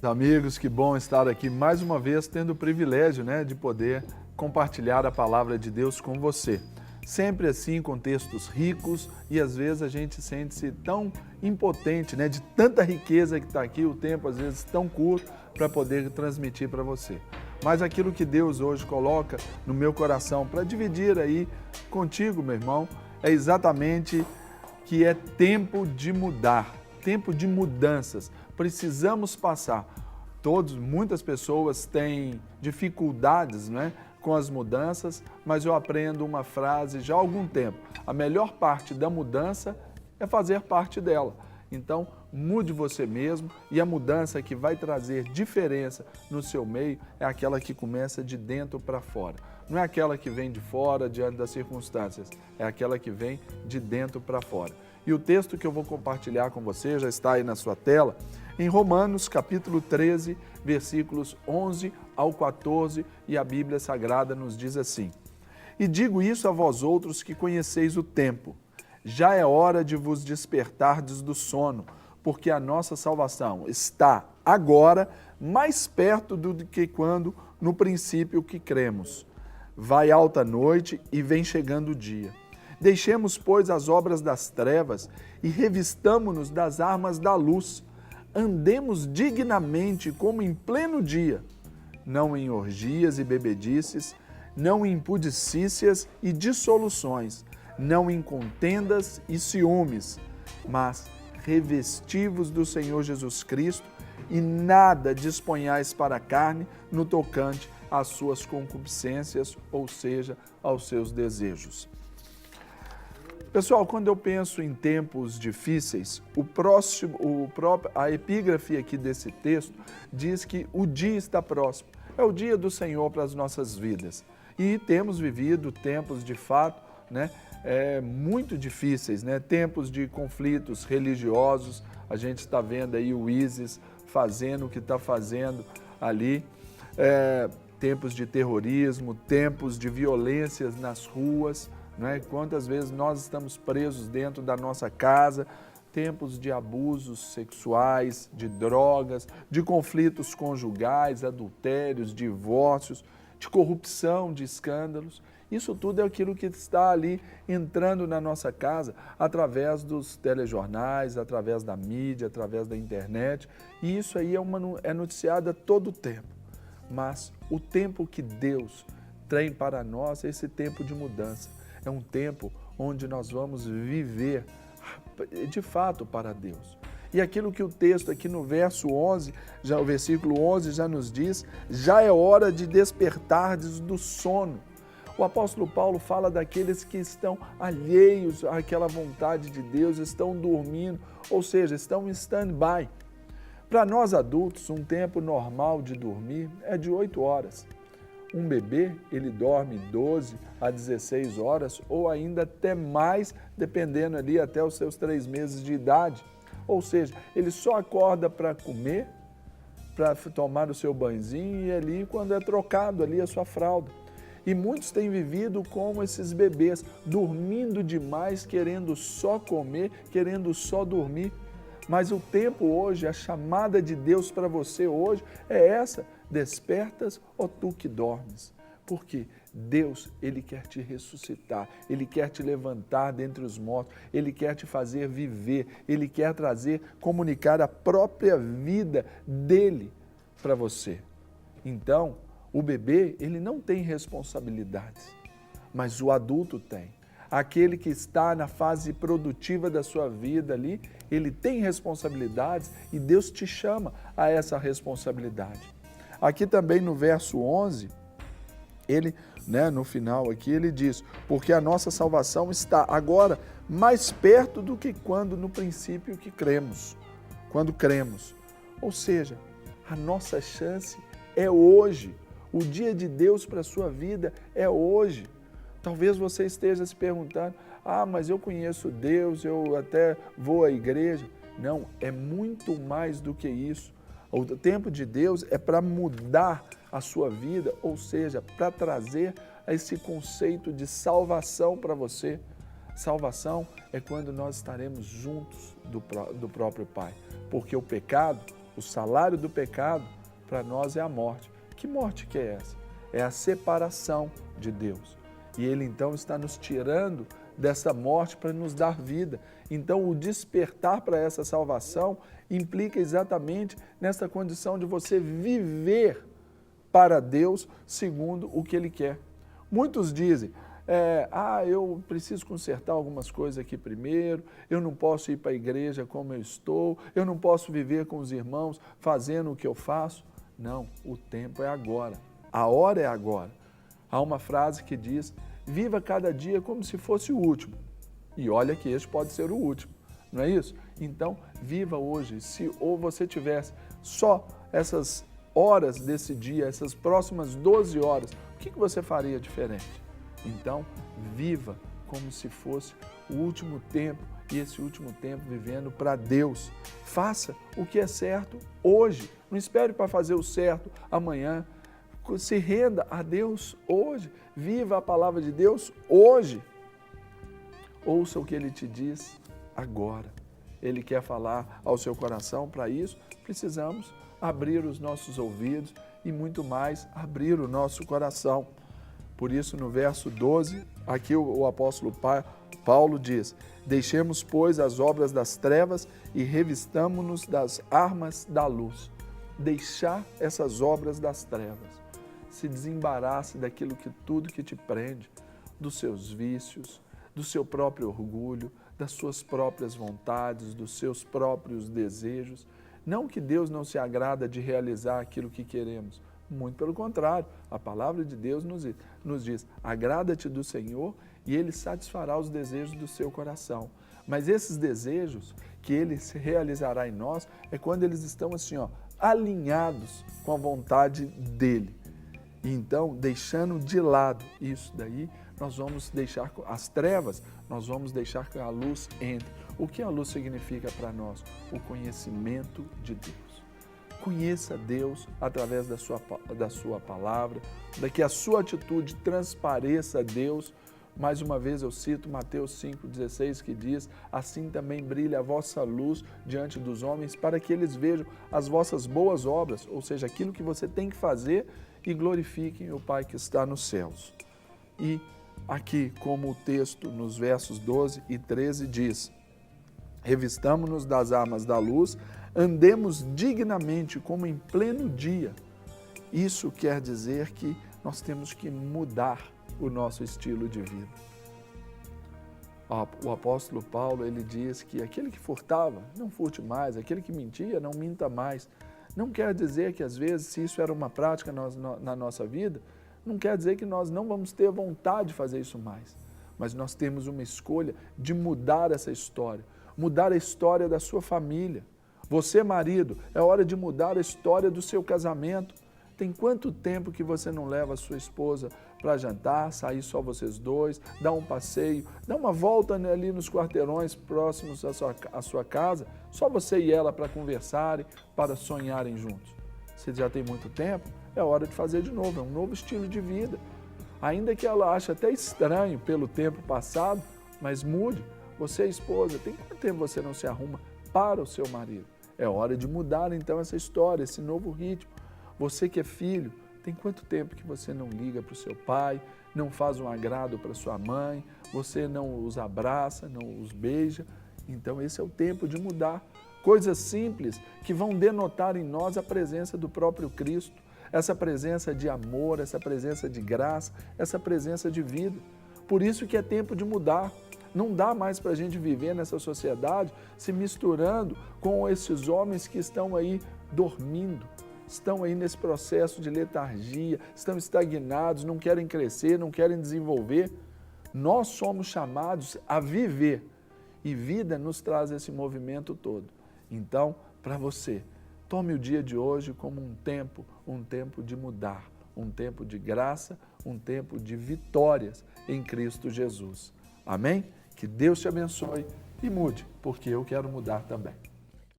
Amigos, que bom estar aqui mais uma vez tendo o privilégio, de poder compartilhar a palavra de Deus com você. Sempre assim, com textos ricos, e às vezes a gente sente-se tão impotente, de tanta riqueza que está aqui, o tempo às vezes tão curto para poder transmitir para você. Mas aquilo que Deus hoje coloca no meu coração para dividir aí contigo, meu irmão, é exatamente que é tempo de mudar, tempo de mudanças. Precisamos passar. Muitas pessoas têm dificuldades, com as mudanças, mas eu aprendo uma frase já há algum tempo. A melhor parte da mudança é fazer parte dela. Então, mude você mesmo, e a mudança que vai trazer diferença no seu meio é aquela que começa de dentro para fora. Não é aquela que vem de fora, diante das circunstâncias, é aquela que vem de dentro para fora. E o texto que eu vou compartilhar com você já está aí na sua tela, em Romanos capítulo 13, versículos 11 ao 14, e a Bíblia Sagrada nos diz assim: E digo isso a vós outros que conheceis o tempo. Já é hora de vos despertardes do sono, porque a nossa salvação está agora mais perto do que quando no princípio que cremos. Vai alta noite e vem chegando o dia. Deixemos, pois, as obras das trevas e revistamo-nos das armas da luz. Andemos dignamente como em pleno dia, não em orgias e bebedices, não em pudicícias e dissoluções, não em contendas e ciúmes, mas revesti-vos do Senhor Jesus Cristo e nada disponhais para a carne no tocante às suas concupiscências, ou seja, aos seus desejos. Pessoal, quando eu penso em tempos difíceis, a epígrafe aqui desse texto diz que o dia está próximo. É o dia do Senhor para as nossas vidas. E temos vivido tempos de fato, muito difíceis, tempos de conflitos religiosos. A gente está vendo aí o ISIS fazendo o que está fazendo ali. Tempos de terrorismo, tempos de violências nas ruas. Quantas vezes nós estamos presos dentro da nossa casa, tempos de abusos sexuais, de drogas, de conflitos conjugais, adultérios, divórcios, de corrupção, de escândalos. Isso tudo é aquilo que está ali entrando na nossa casa através dos telejornais, através da mídia, através da internet, e isso aí é noticiado a todo tempo. Mas o tempo que Deus tem para nós é esse tempo de mudança. É um tempo onde nós vamos viver de fato para Deus. E aquilo que o texto aqui no verso 11, o versículo 11 já nos diz, já é hora de despertardes do sono. O apóstolo Paulo fala daqueles que estão alheios àquela vontade de Deus, estão dormindo, ou seja, estão em stand-by. Para nós adultos, um tempo normal de dormir é de 8 horas. Um bebê, ele dorme 12 a 16 horas ou ainda até mais, dependendo ali até os seus 3 meses de idade. Ou seja, ele só acorda para comer, para tomar o seu banhozinho e ali quando é trocado ali a sua fralda. E muitos têm vivido como esses bebês, dormindo demais, querendo só comer, querendo só dormir. Mas o tempo hoje, a chamada de Deus para você hoje é essa: despertas, ó tu que dormes. Porque Deus, Ele quer te ressuscitar, Ele quer te levantar dentre os mortos, Ele quer te fazer viver, Ele quer comunicar a própria vida dEle para você. Então, o bebê, ele não tem responsabilidades, mas o adulto tem. Aquele que está na fase produtiva da sua vida ali, ele tem responsabilidades e Deus te chama a essa responsabilidade. Aqui também no verso 11, ele, no final aqui, ele diz, porque a nossa salvação está agora mais perto do que quando no princípio que cremos, quando cremos. Ou seja, a nossa chance é hoje. O dia de Deus para a sua vida é hoje. Talvez você esteja se perguntando, mas eu conheço Deus, eu até vou à igreja. Não, é muito mais do que isso. O tempo de Deus é para mudar a sua vida, ou seja, para trazer esse conceito de salvação para você. Salvação é quando nós estaremos juntos do próprio Pai, porque o pecado O salário do pecado para nós é a morte. Que morte que é essa? É a separação de Deus. E Ele então está nos tirando dessa morte para nos dar vida. Então o despertar para essa salvação implica exatamente nessa condição de você viver para Deus segundo o que Ele quer. Muitos dizem, eu preciso consertar algumas coisas aqui primeiro, eu não posso ir para a igreja como eu estou, eu não posso viver com os irmãos fazendo o que eu faço. Não, o tempo é agora, a hora é agora. Há uma frase que diz, viva cada dia como se fosse o último. E olha que este pode ser o último, não é isso? Então, viva hoje. Se ou você tivesse só essas horas desse dia, essas próximas 12 horas, o que você faria diferente? Então, viva como se fosse o último tempo e esse último tempo vivendo para Deus. Faça o que é certo hoje. Não espere para fazer o certo amanhã. Se renda a Deus hoje. Viva a palavra de Deus hoje. Ouça o que Ele te diz agora. Ele quer falar ao seu coração. Para isso, precisamos abrir os nossos ouvidos e muito mais, abrir o nosso coração. Por isso, no verso 12, aqui o apóstolo Paulo diz, deixemos, pois, as obras das trevas e revistamo-nos das armas da luz. Deixar essas obras das trevas. Se desembarace daquilo que tudo que te prende, dos seus vícios, do seu próprio orgulho, das suas próprias vontades, dos seus próprios desejos. Não que Deus não se agrada de realizar aquilo que queremos, muito pelo contrário, a palavra de Deus nos diz, agrada-te do Senhor e Ele satisfará os desejos do seu coração. Mas esses desejos que Ele se realizará em nós é quando eles estão assim, alinhados com a vontade dEle. E então, deixando de lado isso daí, nós vamos deixar as trevas, nós vamos deixar que a luz entre. O que a luz significa para nós? O conhecimento de Deus. Conheça Deus através da sua palavra, para que a sua atitude transpareça a Deus. Mais uma vez eu cito Mateus 5,16, que diz, assim também brilha a vossa luz diante dos homens, para que eles vejam as vossas boas obras, ou seja, aquilo que você tem que fazer, e glorifiquem o Pai que está nos céus. E aqui, como o texto nos versos 12 e 13 diz, revistamo-nos das armas da luz, andemos dignamente como em pleno dia. Isso quer dizer que nós temos que mudar o nosso estilo de vida. O apóstolo Paulo, ele diz que aquele que furtava, não furte mais, aquele que mentia, não minta mais. Não quer dizer que, às vezes, se isso era uma prática na nossa vida, não quer dizer que nós não vamos ter vontade de fazer isso mais. Mas nós temos uma escolha de mudar essa história, mudar a história da sua família. Você, marido, é hora de mudar a história do seu casamento. Tem quanto tempo que você não leva a sua esposa para jantar, sair só vocês dois, dar um passeio, dar uma volta ali nos quarteirões próximos à sua casa, só você e ela para conversarem, para sonharem juntos? Se já tem muito tempo, é hora de fazer de novo, é um novo estilo de vida. Ainda que ela ache até estranho pelo tempo passado, mas mude. Você, esposa, tem quanto tempo você não se arruma para o seu marido? É hora de mudar então essa história, esse novo ritmo. Você que é filho, tem quanto tempo que você não liga para o seu pai, não faz um agrado para sua mãe, você não os abraça, não os beija? Então esse é o tempo de mudar. Coisas simples que vão denotar em nós a presença do próprio Cristo, essa presença de amor, essa presença de graça, essa presença de vida. Por isso que é tempo de mudar. Não dá mais para a gente viver nessa sociedade se misturando com esses homens que estão aí dormindo, estão aí nesse processo de letargia, estão estagnados, não querem crescer, não querem desenvolver. Nós somos chamados a viver e vida nos traz esse movimento todo. Então, para você, tome o dia de hoje como um tempo de mudar, um tempo de graça, um tempo de vitórias em Cristo Jesus. Amém? Que Deus te abençoe e mude, porque eu quero mudar também.